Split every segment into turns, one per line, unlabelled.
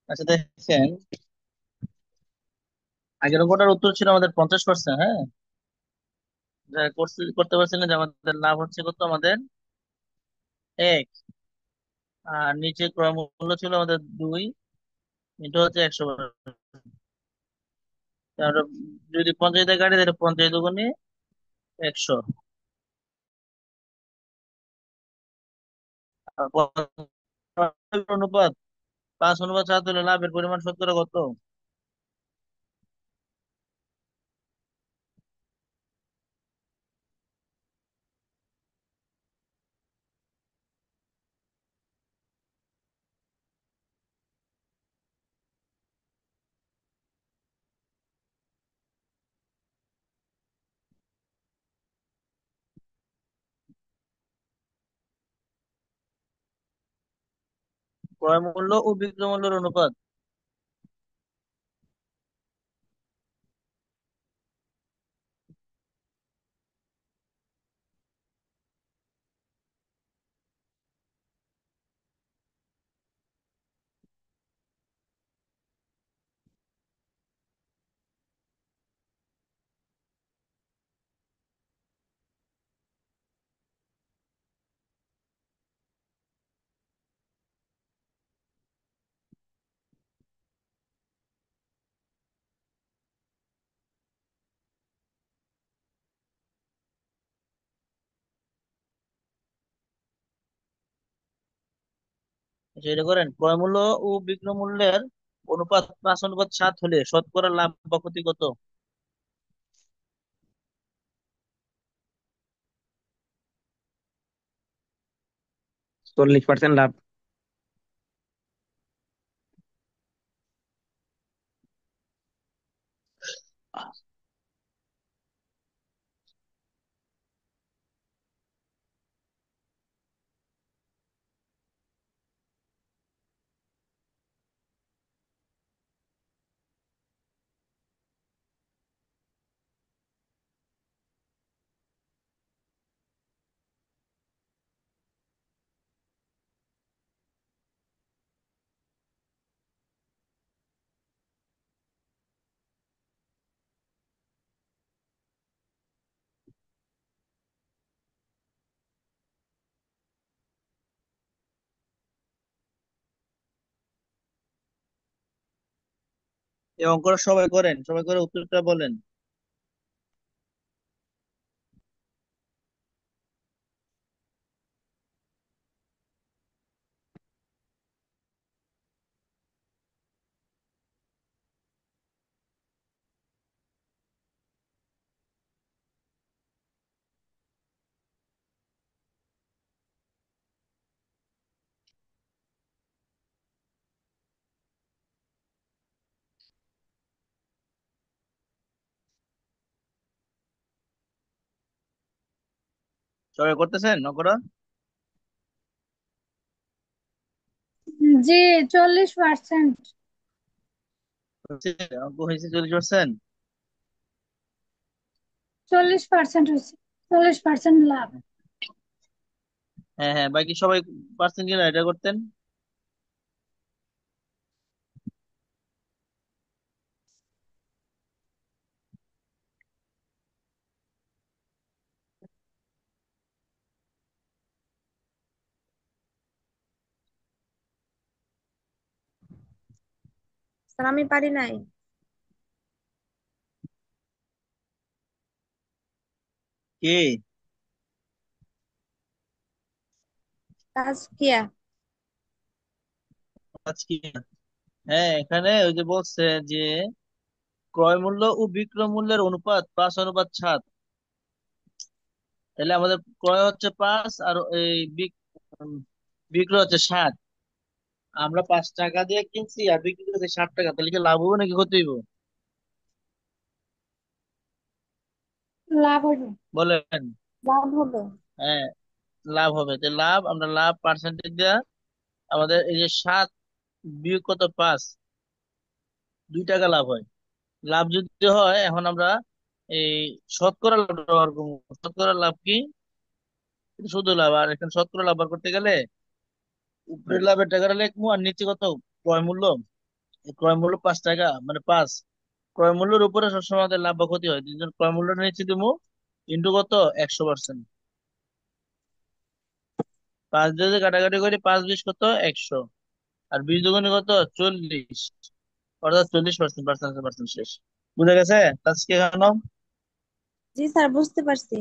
আচ্ছা দেখেন, আগের অঙ্কটার উত্তর ছিল আমাদের 50%। হ্যাঁ, যা করতে পারছিলেন যে আমাদের লাভ হচ্ছে কত, আমাদের এক। আর নিচে ক্রয় মূল্য ছিল আমাদের 2, এটা হচ্ছে 100%। আমরা যদি 50 দিয়ে কাটি তাহলে 50 × 100। আর অনুপাত 5/7 হলে লাভের পরিমাণ শতকরা কত? ক্রয় মূল্য ও বিক্রয় মূল্যের অনুপাত। আচ্ছা, এটা করেন, ক্রয় মূল্য ও বিক্রয় মূল্যের অনুপাত 5/7 হলে শতকরা লাভ বা ক্ষতি কত?
40% লাভ।
এই অঙ্কটা সবাই করেন, সবাই করে উত্তরটা বলেন। সবাই করতেছেন অঙ্কটা?
জি, 40%।
হচ্ছে, অঙ্ক হয়েছে 40%।
40% হচ্ছে, 40% লাভ।
হ্যাঁ হ্যাঁ, বাকি সবাই পারছেন কিনা এটা করতেন।
স্যার আমি পারি নাই।
কি?
তাজকিয়া।
আজকে, হ্যাঁ, এখানে ওই যে বলছে যে ক্রয় মূল্য ও বিক্রয় মূল্যের অনুপাত 5/7। তাহলে আমাদের ক্রয় হচ্ছে 5 আর এই উম, বিক্রয় হচ্ছে 7। আমরা 5 টাকা দিয়ে কিনছি আর বিক্রি করছি 60 টাকা, তাহলে কি লাভ হবে নাকি ক্ষতি হইব?
লাভ হবে।
বলেন।
লাভ হবে।
হ্যাঁ, লাভ হবে। তো লাভ, আমরা লাভ পার্সেন্টেজ দেওয়া, আমাদের এই যে 7 বিয়োগ কত, 5, 2 টাকা লাভ হয়। লাভ যদি হয়, এখন আমরা এই শতকরা লাভ ব্যবহার করবো। শতকরা লাভ কি? এটা শুধু লাভ। আর এখানে শতকরা লাভ বার করতে গেলে উপরের লাভের টাকাটা লিখবো আর নিচে কত, ক্রয় মূল্য। ক্রয় মূল্য 5 টাকা, মানে 5, ক্রয় মূল্যের উপরে সবসময় আমাদের লাভ বা ক্ষতি হয়। দুজন ক্রয় মূল্য নিচে দিব, ইন্টু কত, 100%। 5 দিয়ে যদি কাটাকাটি করি, 5 20 কত, 100। আর 20 দুগুণে কত, 40। অর্থাৎ 40%, পার্সেন্ট পার্সেন্ট শেষ। বুঝা গেছে আজকে এখানে?
জি স্যার, বুঝতে পারছি।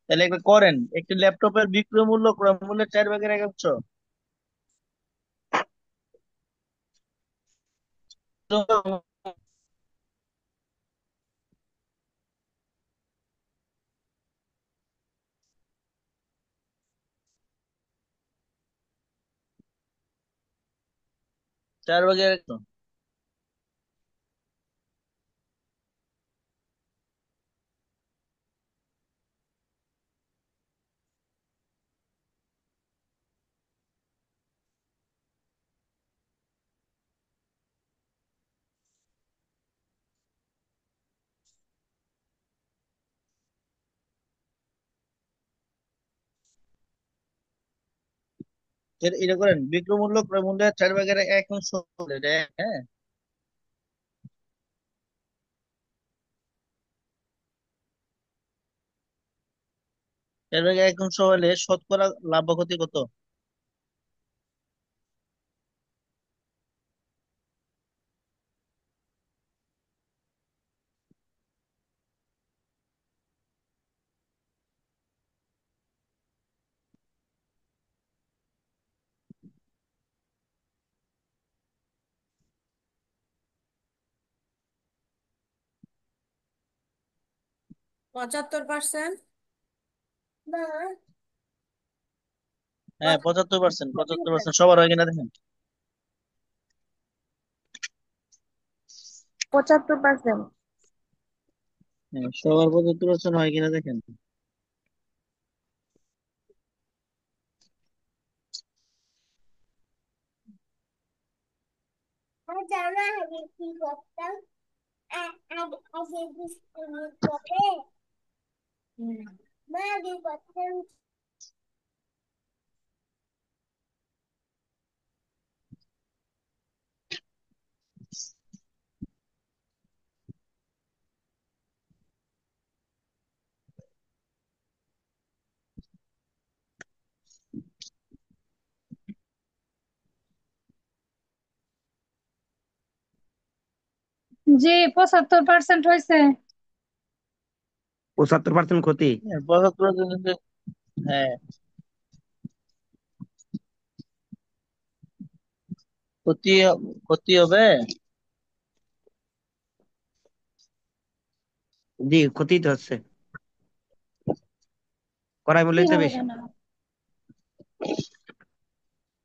তাহলে একটা করেন, একটি ল্যাপটপের বিক্রয় মূল্য ক্রয় মূল্যের 4 ভাগের 1 অংশ। 4 ভাগের 1। এটা করেন, বিক্রয় মূল্য ক্রয় মূল্যের 4 ভাগের 1 অংশ হলে এটা, হ্যাঁ, 4 ভাগের 1 অংশ হলে শতকরা লাভ বা ক্ষতি কত?
পঁচাত্তর পার্সেন্ট।
হ্যাঁ, 75%, 75% সবার হয় কিনা দেখেন।
75%।
হ্যাঁ, সবার 75% হয় কিনা দেখেন।
জি, 75% হয়েছে।
75% ক্ষতি।
হ্যাঁ, 75%। হ্যাঁ, ক্ষতি, ক্ষতি হবে।
জি, ক্ষতি তো হচ্ছে, ক্রয়
কি
মূল্যের চেয়ে
হবে
বেশি।
কেন?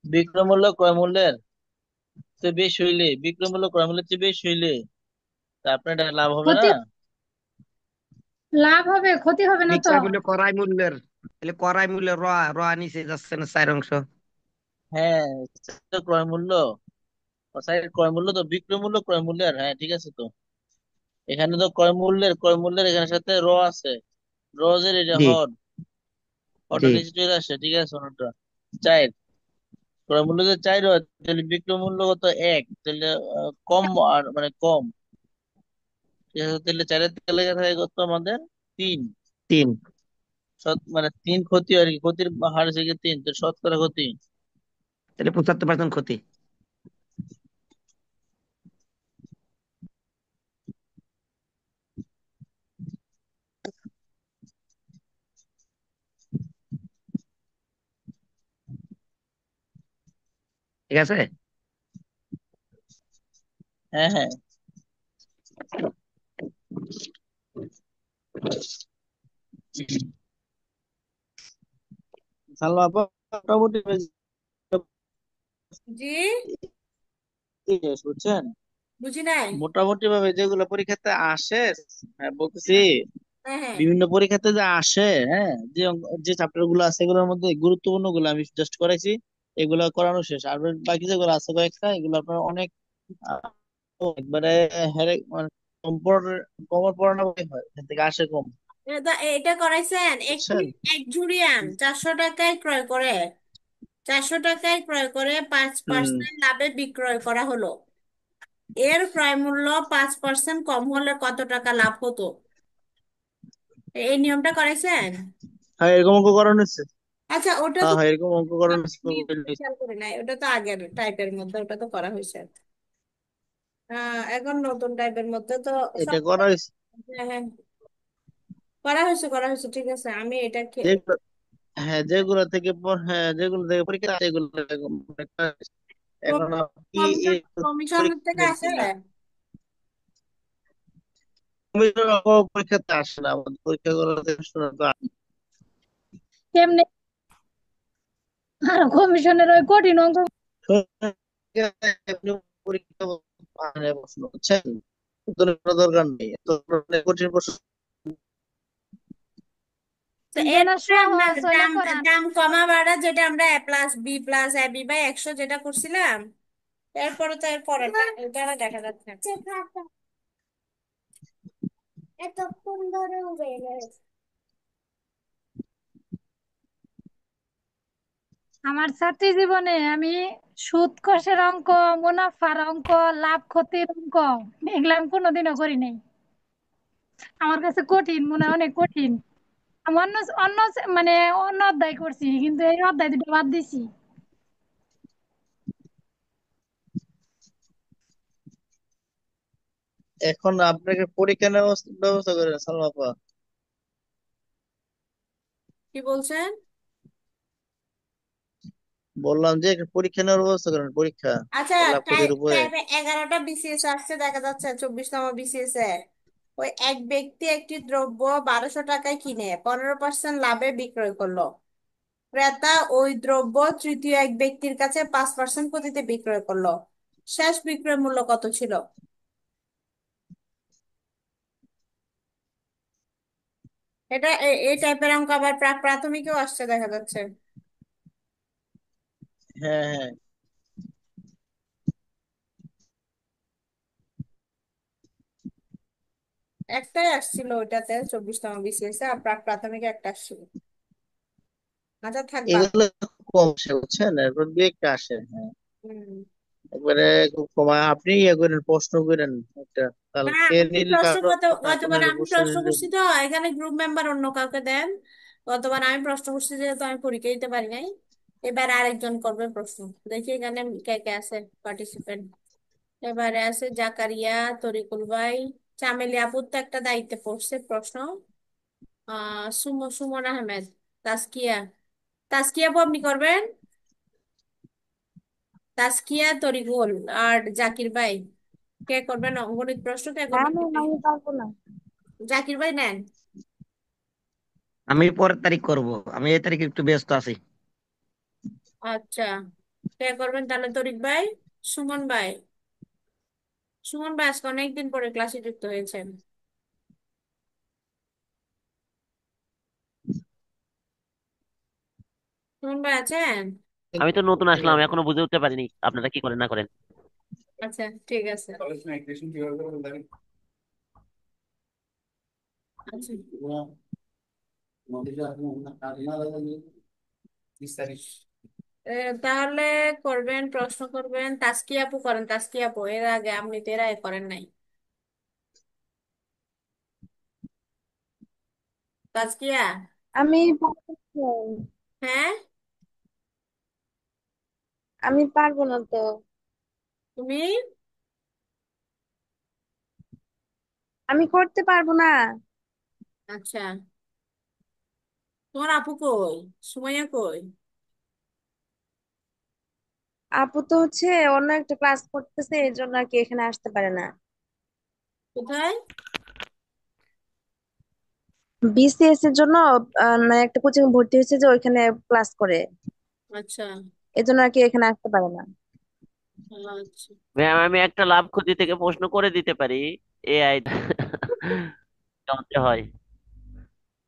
বিক্রয় মূল্য ক্রয় মূল্যের চেয়ে বেশি হইলে, বিক্রয় মূল্য ক্রয় মূল্যের চেয়ে বেশি হইলে তা আপনার এটা লাভ হবে না।
ক্ষতি, লাভ হবে, ক্ষতি হবে না তো।
বিক্রয় মূল্য ক্রয় মূল্যের, তাহলে ক্রয় মূল্যের র র নিচে যাচ্ছে না 4 অংশ।
হ্যাঁ, সেটা তো ক্রয় মূল্য, সাইড ক্রয় মূল্য তো বিক্রয় মূল্য ক্রয় মূল্যের, হ্যাঁ ঠিক আছে তো। এখানে তো ক্রয় মূল্যের এখানে সাথে র আছে, রোজের এটা
জি
হর,
জি।
হরটা নিচে চলে আসে, ঠিক আছে ওটা 4। ক্রয় মূল্য যদি 4 হয় তাহলে বিক্রয় মূল্য কত, 1, তাহলে কম, আর মানে কম, ঠিক আছে, তাহলে 4-এর থেকে লেগে থাকে কত আমাদের, 3।
3।
মানে 3 ক্ষতি আর কি, ক্ষতির হার হচ্ছে কি 3, তো শতকরা ক্ষতি।
তাহলে 75% ক্ষতি। ঠিক আছে।
হ্যাঁ হ্যাঁ। সালমা আপা, মোটামুটি
জি,
বুঝছেন,
বুঝি নাই।
মোটামুটি ভাবে যেগুলো পরীক্ষাতে আসে, হ্যাঁ বলতেছি,
হ্যাঁ হ্যাঁ।
বিভিন্ন পরীক্ষাতে যে আসে, হ্যাঁ, যে চ্যাপ্টার গুলো আছে এগুলোর মধ্যে গুরুত্বপূর্ণ গুলো আমি জাস্ট করাইছি, এগুলো করানো শেষ। আর বাকি যেগুলো আছে কয়েকটা, এগুলো আপনার অনেক একবারে হেরে, মানে কমর পড়ানো হয়, এখান থেকে আসে কম।
এটা করাইছেন, একটি
বুঝছেন?
এক ঝুড়ি আম 400 টাকায় ক্রয় করে 400 টাকায় ক্রয় করে পাঁচ
হুম।
পার্সেন্ট লাভে বিক্রয় করা হলো। এর ক্রয় মূল্য 5% কম হলে কত টাকা লাভ হতো? এই নিয়মটা করেছেন?
হ্যাঁ, এরকম অঙ্ক করানো হচ্ছে।
আচ্ছা, ওটা
হ্যাঁ
তো
হ্যাঁ, এরকম অঙ্ক করানো হচ্ছে।
আমি খেয়াল করি নাই, ওটা তো আগের টাইপের মধ্যে ওটা তো করা হয়েছে। এখন নতুন টাইপের মধ্যে তো
এটা
সব।
করা হয়েছে।
হ্যাঁ হ্যাঁ, করা হয়েছে ঠিক আছে, আমি এটা
যেগুলো, হ্যাঁ যেগুলো থেকে হ্যাঁ যেগুলো থেকে পরীক্ষা আসে, এগুলো এখন কি
কমিশন
পরীক্ষা
থেকে
দেন
আসে।
কিনা। পরীক্ষাতে আসে না, আমাদের পরীক্ষা করাতে
কেমনে আর কমিশনের ওই কঠিন অঙ্ক
পরীক্ষা প্রশ্ন বুঝছেন, উত্তরের কোনো দরকার নেই, এত কঠিন প্রশ্ন।
তো
যেটা
এরপরে আমরা
সহজ হইলে
দাম
করান।
দাম কমা বাড়া, যেটা আমরা a+b+ab/100 যেটা করছিলাম, এরপরে তো এর পরেরটা এটা আর দেখা যাচ্ছে না। এতক্ষণ ধরে উড়ে এলো।
আমার ছাত্রী জীবনে আমি সুদ কষের অঙ্ক, মুনাফার অঙ্ক, লাভ ক্ষতির অঙ্ক এগুলা আমি কোনোদিনও করি নাই। আমার কাছে কঠিন মনে হয়, অনেক কঠিন। আমি অন্য অন্য মানে অন্য অধ্যায় করছি, কিন্তু এই অধ্যায় দুটো বাদ দিছি।
এখন আপনাকে পরীক্ষা নেওয়ার ব্যবস্থা করেন সালমা আপা।
কি বলছেন?
বললাম যে একটা পরীক্ষা নেওয়ার ব্যবস্থা করেন, পরীক্ষা
আচ্ছা,
এই লাভ ক্ষতির উপরে।
টাইপে 11টা বিসিএস আসছে দেখা যাচ্ছে, 24তম বিসিএস এ ওই এক ব্যক্তি একটি দ্রব্য 1200 টাকায় কিনে 15% লাভে বিক্রয় করলো। ক্রেতা ওই দ্রব্য তৃতীয় এক ব্যক্তির কাছে 5% প্রতিতে বিক্রয় করলো। শেষ বিক্রয় মূল্য কত ছিল? এটা এই টাইপের অঙ্ক আবার প্রাথমিকেও আসছে দেখা যাচ্ছে।
হ্যাঁ হ্যাঁ।
একটাই আসছিল ওইটাতে 24তম বিসিএস এ, আর প্রাথমিকে একটা আসছিল। আচ্ছা থাকবা।
এগুলো কম আসে বুঝছেন, এরপর দু একটা আসে। হ্যাঁ,
হম।
একবারে খুব কম। আপনি ইয়ে করেন, প্রশ্ন করেন একটা,
না,
কালকে
আমি
নীল
প্রশ্ন
কাগজ
গতবার আমি
প্রশ্ন
প্রশ্ন
দিলে।
করছি তো, এখানে গ্রুপ মেম্বার অন্য কাউকে দেন। গতবার আমি প্রশ্ন করছি যেহেতু আমি পরীক্ষা দিতে পারি নাই, এবার আরেকজন করবে প্রশ্ন। দেখি এখানে কে কে আছে পার্টিসিপেন্ট। এবারে আছে জাকারিয়া, তরিকুল ভাই, চামেলি আপুর তো একটা দায়িত্বে পড়ছে প্রশ্ন। সুমন আহমেদ, তাসকিয়া। তাসকিয়া আপু আপনি করবেন? তাসকিয়া, তরিকুল আর জাকির ভাই, কে করবেন গণিত প্রশ্ন, কে
না
করবেন?
ম্যাম, আমি পারবো না।
জাকির ভাই নেন।
আমি পরের তারিখ করব, আমি এই তারিখ একটু ব্যস্ত আছি।
আচ্ছা, কে করবেন তাহলে? তরিক ভাই, সুমন ভাই। সুমন ভাই আজকে অনেকদিন পরে ক্লাসে যুক্ত হয়েছেন। সুমন ভাই আছেন?
আমি তো নতুন আসলাম, এখনো বুঝে উঠতে পারিনি আপনারা কি করেন না করেন।
আচ্ছা ঠিক আছে। আচ্ছা, তাহলে করবেন, প্রশ্ন করবেন তাসকিয়া আপু, করেন তাসকিয়া আপু, এর আগে আপনি তো এর আগে করেন নাই। তাসকিয়া।
আমি পারবো না।
হ্যাঁ,
আমি পারবো না তো।
তুমি?
আমি করতে পারবো না।
আচ্ছা, তোমার আপু কই? সুমাইয়া কই?
আপু তো হচ্ছে অন্য একটা ক্লাস করতেছে, এর জন্য আর কি এখানে আসতে পারে না।
কোথায়?
বিসিএস এর জন্য মানে একটা কোচিং ভর্তি হয়েছে, যে ওইখানে ক্লাস করে,
আচ্ছা
এর জন্য আর কি এখানে আসতে পারে না।
আচ্ছা।
ম্যাম, আমি একটা লাভ ক্ষতি থেকে প্রশ্ন করে দিতে পারি, এআই জানতে হয়।